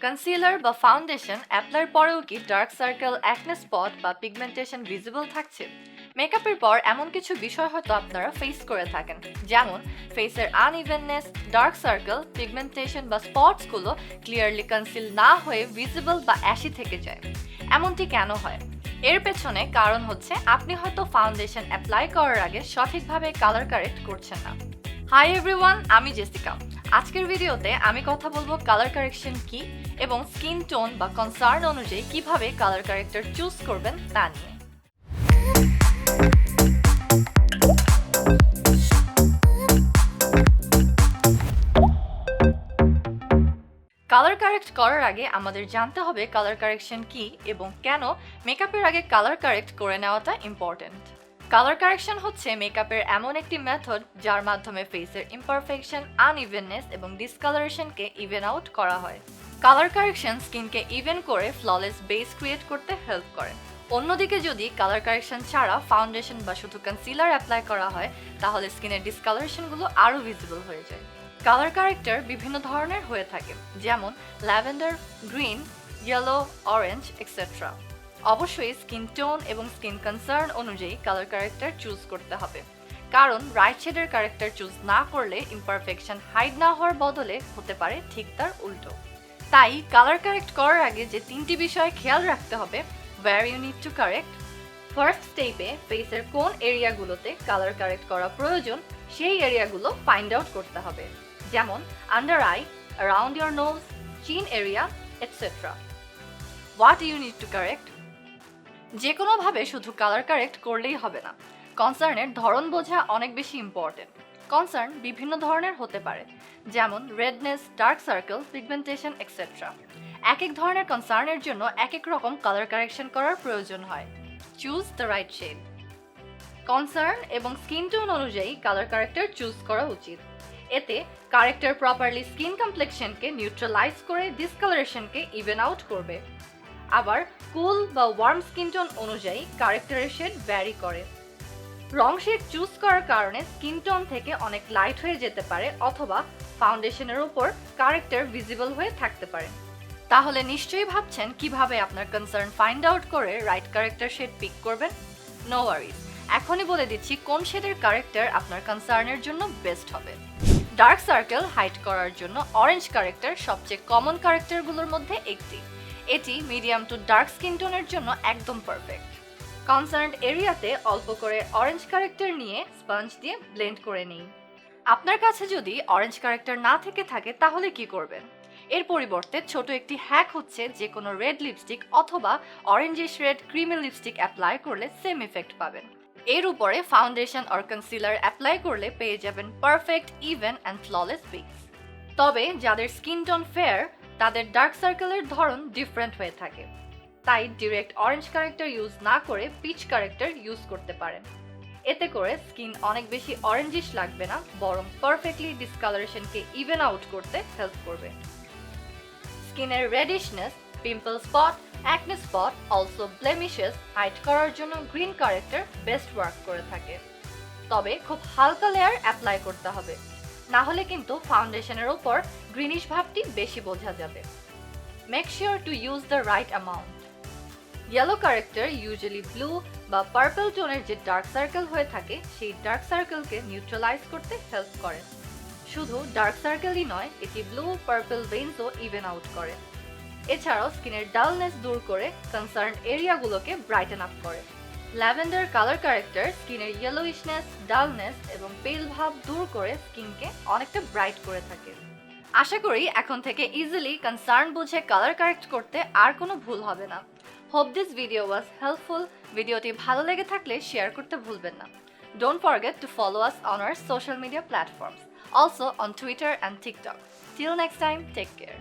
Concealer বা foundation অ্যাপ্লাইর পরেও কি ডার্ক সার্কেল, অ্যাকনে স্পট বা পিগমেন্টেশন ভিজিবল থাকছে? মেকআপের পর এমন কিছু বিষয় হয়তো আপনারা ফেস করে থাকেন, যেমন ফেসের আনইভেননেস, ডার্ক সার্কেল, পিগমেন্টেশন বা স্পটসগুলো ক্লিয়ারলি কনসিল না হয়ে ভিজিবল বা অ্যাশি থেকে যায়। এমনটি কেন হয়? এর পেছনে কারণ হচ্ছে আপনি হয়তো ফাউন্ডেশন অ্যাপ্লাই করার আগে সঠিকভাবে কালার কারেক্ট করছেন না। হাই এভরিওয়ান, আমি জেসিকা। আজকের ভিডিওতে আমি কথা বলবো কালার কারেকশন কি এবং স্কিন টোন বা কনসার্ন অনুযায়ী কিভাবে কালার কারেক্টর চুজ করবেন তা নিয়ে। কালার কারেক্ট করার আগে আমাদের জানতে হবে কালার কারেকশন কি এবং কেন মেকআপের আগে কালার কারেক্ট করে নেওয়াটা ইম্পর্টেন্ট। কালার কারেকশন হচ্ছে মেকআপের এমন একটি মেথড যার মাধ্যমে ফেসের ইমপারফেকশন, আনইভেননেস এবং ডিসকালারেশনকে ইভেন আউট করা হয়। কালার কারেকশন স্কিনকে ইভেন করে ফ্ললেস বেস ক্রিয়েট করতে হেল্প করে। অন্যদিকে যদি কালার কারেকশন ছাড়া ফাউন্ডেশন বা শুধু কনসিলার অ্যাপ্লাই করা হয়, তাহলে স্কিনের ডিসকালারেশনগুলো আরও ভিজিবল হয়ে যায়। কালার কারেক্টর বিভিন্ন ধরনের হয়ে থাকে, যেমন lavender, green, yellow, orange etcetera. অবশ্যই স্কিন টোন এবং স্কিন কনসার্ন অনুযায়ী কালার কারেক্টর চুজ করতে হবে, কারণ রাইট শেডের কারেক্টর চুজ না করলে ইমপারফেকশন হাইড না হওয়ার বদলে হতে পারে ঠিক তার উল্টো। তাই কালার কারেক্ট করার আগে যে তিনটি বিষয় খেয়াল রাখতে হবে: where you need to correct, first স্টেপে ফেসের কোন এরিয়াগুলোতে কালার কারেক্ট করা প্রয়োজন সেই এরিয়াগুলো ফাইন্ড আউট করতে হবে, যেমন under eye, around your nose, chin area etcetera. What you need to correct? যে কোনোভাবে শুধু কালার কারেক্ট করলেই হবে না, কনসার্নের ধরন বোঝা অনেক বেশি ইম্পর্টেন্ট। কনসার্ন বিভিন্ন ধরনের হতে পারে, যেমন redness, dark circle, pigmentation etcetera. এক এক ধরনের কনসার্নের জন্য এক এক রকম কালার কারেকশন করার প্রয়োজন হয়। Choose the right shade. Concern এবং স্কিন টোন অনুযায়ী কালার কারেক্টর চুজ করা উচিত। এতে কারেক্টর প্রপারলি স্কিন কমপ্লেক্সনকে নিউট্রালাইজ করে ডিসকালারেশনকে ইভেন আউট করবে। আবার কুল বা ওয়ার্ম স্কিন টোন অনুযায়ী কারেক্টরের শেড ভ্যারি করে। রং শেড চুজ করার কারণে স্কিন টোন থেকে অনেক লাইট হয়ে যেতে পারে, অথবা ফাউন্ডেশনের উপর কারেক্টর ভিজিবল হয়ে থাকতে পারে। তাহলে নিশ্চয়ই ভাবছেন কিভাবে আপনার কনসার্ন ফাইন্ড আউট করে রাইট কারেক্টর শেড পিক করবেন। নো ওয়ারিজ, এখনই বলে দিচ্ছি কোন শেডের কারেক্টর আপনার কনসার্নের জন্য বেস্ট হবে। ডার্ক সার্কেল হাইড করার জন্য অরেঞ্জ কারেক্টর সবচেয়ে কমন কারেক্টরগুলোর মধ্যে একটি। এটি মিডিয়াম টু ডার্ক স্কিন টোনের জন্য একদম পারফেক্ট। কনসার্নড এরিয়াতে অল্প করে অরেঞ্জ কারেক্টর নিয়ে স্পঞ্জ দিয়ে ব্লেন্ড করে নিন। আপনার কাছে যদি অরেঞ্জ কারেক্টর না থেকে থাকে তাহলে কি করবেন? এর পরিবর্তে ছোট একটি হ্যাক হচ্ছে যে কোনো রেড লিপস্টিক অথবা orangish red creamy lipstick apply করলে সেম ইফেক্ট পাবেন। এর উপরে ফাউন্ডেশন অর কনসিলার অ্যাপ্লাই করলে পেয়ে যাবেন perfect, even and flawless base. তবে যাদের স্কিন টোন ফেয়ার, তাদের ডার্ক সার্কেলের ধরন ডিফারেন্ট হয়ে থাকে, তাই ডিরেক্ট অরেঞ্জ কারেক্টর ইউজ না করে পিচ কারেক্টর ইউজ করতে পারেন। এতে করে স্কিন অনেক বেশি অরেঞ্জিশ লাগবে না, বরং পারফেক্টলি ডিসকালারেশনকে ইভেন আউট করতে হেল্প করবে। স্কিনের reddishness, pimple spot, acne spot, also blemishes hide করার জন্য গ্রিন কারেক্টর বেস্ট ওয়ার্ক করে থাকে। তবে খুব হালকা লেয়ার অ্যাপ্লাই করতে হবে, না হলে কিন্তু ফাউন্ডেশনের উপর গ্রিনিশ ভাবটি বেশি বোঝা যাবে। Make sure to use the right amount. Yellow corrector usually blue বা পার্পল টোনের যে ডার্ক সার্কেল হয়ে থাকে সেই ডার্ক সার্কেলকে নিউট্রালাইজ করতে হেল্প করে। শুধু ডার্ক সার্কেলই নয়, এটি ব্লু পার্পল ভেইনসও ইভেন আউট করে। এছাড়াও স্কিনের ডালনেস দূর করে কনসার্ন এরিয়াগুলোকে ব্রাইটেন আপ করে। ল্যাভেন্ডার কালার কারেক্টর স্কিনের ইয়েলোইশনেস, ডালনেস এবং পেল ভাব দূর করে স্কিনকে অনেকটা ব্রাইট করে থাকে। আশা করি এখন থেকে ইজিলি কনসার্ন বুঝে কালার কারেক্ট করতে আর কোনো ভুল হবে না। Hope this video was helpful. ভিডিওটি ভালো লেগে থাকলে শেয়ার করতে ভুলবেন না। Don't forget to follow us on our social media platforms, also on Twitter and TikTok. Till next time, take care.